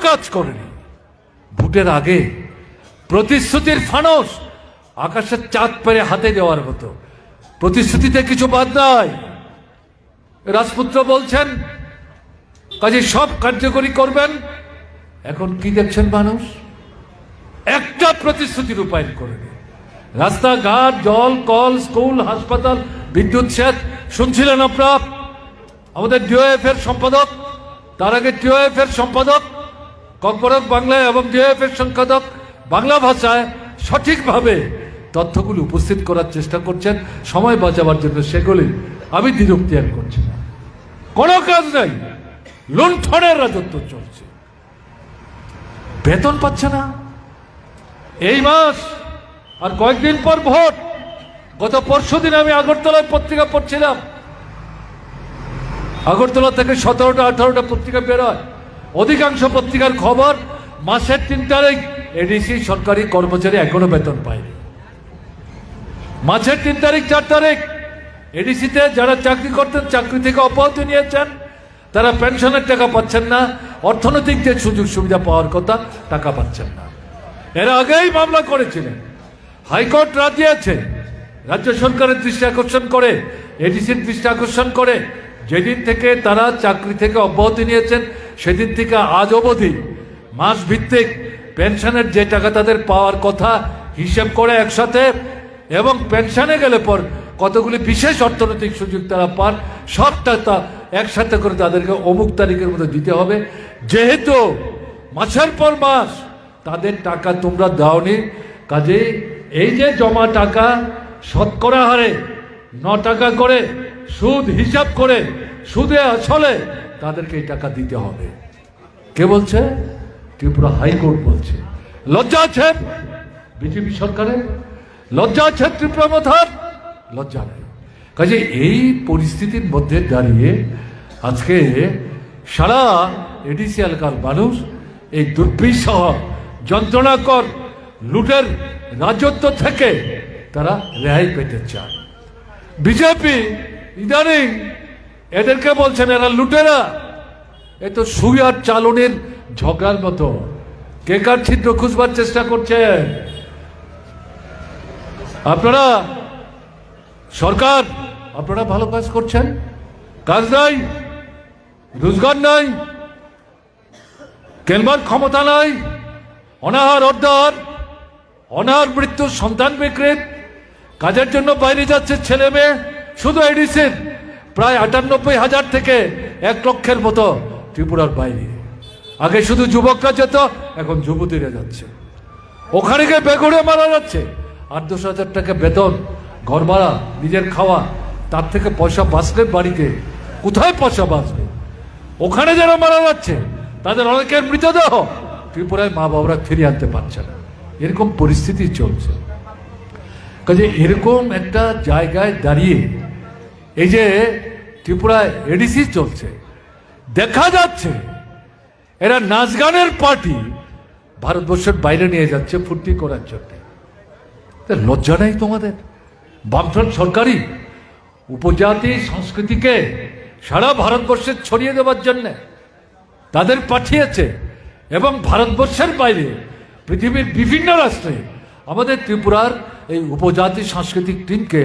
কাজ করেনি। ভোটের আগে প্রতিশ্রুতির ফানস আকাশের চাঁদ পেরে হাতে দেওয়ার মতো, প্রতিশ্রুতিতে কিছু বাদ নাই। রাজপুত্র বলছেন কাজে সব কার্যকরী করবেন। এখন কি দেখছেন মানুষ? একটা প্রতিশ্রুতি রূপায়ণ করেনি। রাস্তাঘাট, জল, কল, স্কুল, হাসপাতাল, বিদ্যুৎ সেচ শুনছিলেন আপনারা। আমাদের ডিওএফ এর সম্পাদক, তার আগে টিওএফ এর সম্পাদক, কর্পোরেট বাংলায় এবং ডিওএফ এর সম্পাদক বাংলা ভাষায় সঠিকভাবে তথ্যগুলি উপস্থিত করার চেষ্টা করছেন সময় বাঁচাবার জন্য। সেগুলি আমি দ্বিরুক্তিয়ার করছি না। কোনো কাজ নাই, লুণ্ঠনের রাজত্ব চলছে। বেতন পাচ্ছে না। এই মাস আর কয়েকদিন পর ভোট। গত পরশুদিন আমি আগরতলায় পত্রিকা পড়ছিলাম। আগরতলা থেকে 17টা 18টা পত্রিকা বেরোয়। অধিকাংশ পত্রিকার খবর মাসের 3 তারিখ এডিসি সরকারি কর্মচারী এখনো বেতন পায়নি। মাসের 3 তারিখ 4 তারিখ এডিসিতে যারা চাকরি করতেন, চাকরি থেকে অব্যাহতি নিয়েছেন, তারা পেনশনের টাকা পাচ্ছেন না। অর্থনৈতিক যে সুযোগ সুবিধা পাওয়ার কথা টাকা পাচ্ছেন না। এর আগেই মামলা করেছিলেন, হাইকোর্ট রায় দিয়েছে। রাজ্য সরকারের দৃষ্টি আকর্ষণ করে, এডিসির দৃষ্টি আকর্ষণ করে যেদিন থেকে তারা চাকরি থেকে অব্যাহতি নিয়েছেন সেদিন থেকে আজ অবধি মাস ভিত্তিক পেনশনের যে টাকা তাদের পাওয়ার কথা হিসেব করে একসাথে, এবং পেনশনে গেলে পর কতগুলি বিশেষ অর্থনৈতিক সুযোগ তারা পান, সবটা তা একসাথে করে তাদেরকে অমুক তারিখের মধ্যে দিতে হবে। যেহেতু মাসের পর মাস তাদের টাকা তোমরা দাওনি, কাজে এই যে জমা টাকা শতকরা হারে 9 টাকা করে সুদ হিসাব করে সুদে আসলে তাদেরকে এই টাকা দিতে হবে। কে বলছে? ত্রিপুরা হাইকোর্ট বলছে। লজ্জা আছে বিজেপি সরকারের? লজ্জা আছে ত্রিপুরা মাথার? লজ্জা নেই। কাজে এই পরিস্থিতির মধ্যে দাঁড়িয়ে আজকে সারা এডিসি এলাকার মানুষ এই দুর্বিষহ যন্ত্রণাকর লুটের রাজত্ব থেকে তারা রেহাই পেতে চায়। বিজেপি ইদানিং এদেরকে বলছেন এরা লুটেরা। এ তো সুই আর চালনের ঝগড়ার মতো। কে কার ছিদ্র খুঁজবার চেষ্টা করছেন? আপনারা সরকার, আপনারা ভালো কাজ করছেন, কাজ নাই, রোজগার নাই, কেনবার ক্ষমতা নাই, অনাহার অর্ধার, অনাহার মৃত্যু, সন্তান বিকৃত, কাজের জন্য বাইরে যাচ্ছে ছেলে মেয়ে। শুধু এডিসির প্রায় ৯৮,০০০ থেকে ১ লক্ষের মতো ত্রিপুরার বাইরে। আগে শুধু যুবকরা যেত, এখন যুবতীরা যাচ্ছে। ওখানে গিয়ে বেঘরে মারা যাচ্ছে। ৮-১০ হাজার টাকা বেতন, ঘর ভাড়া, নিজের খাওয়া, তার থেকে পয়সা বাঁচলে বাড়িতে কোথায় পয়সা বাঁচবে? ওখানে যারা মারা যাচ্ছে তাদের অনেকের মৃতদেহ ত্রিপুরায় মা বাবারা ফিরিয়ে আনতে পারছে না। এরকম পরিস্থিতি চলছে। কাজে এরকম একটা জায়গায় দাঁড়িয়ে এই যে ত্রিপুরায় এডিসি চলছে, দেখা যাচ্ছে এরা নাচ গানের পার্টি ভারতবর্ষের বাইরে নিয়ে যাচ্ছে ফুর্তি করার জন্য। লজ্জা নেই তোমাদের? বামফ্রন্ট সরকারি উপজাতি সংস্কৃতিকে সারা ভারতবর্ষে ছড়িয়ে দেওয়ার জন্য তাদের পাঠিয়েছে, এবং ভারতবর্ষের বাইরে পৃথিবীর বিভিন্ন রাষ্ট্রে আমাদের ত্রিপুরার এই উপজাতি সাংস্কৃতিক টিমকে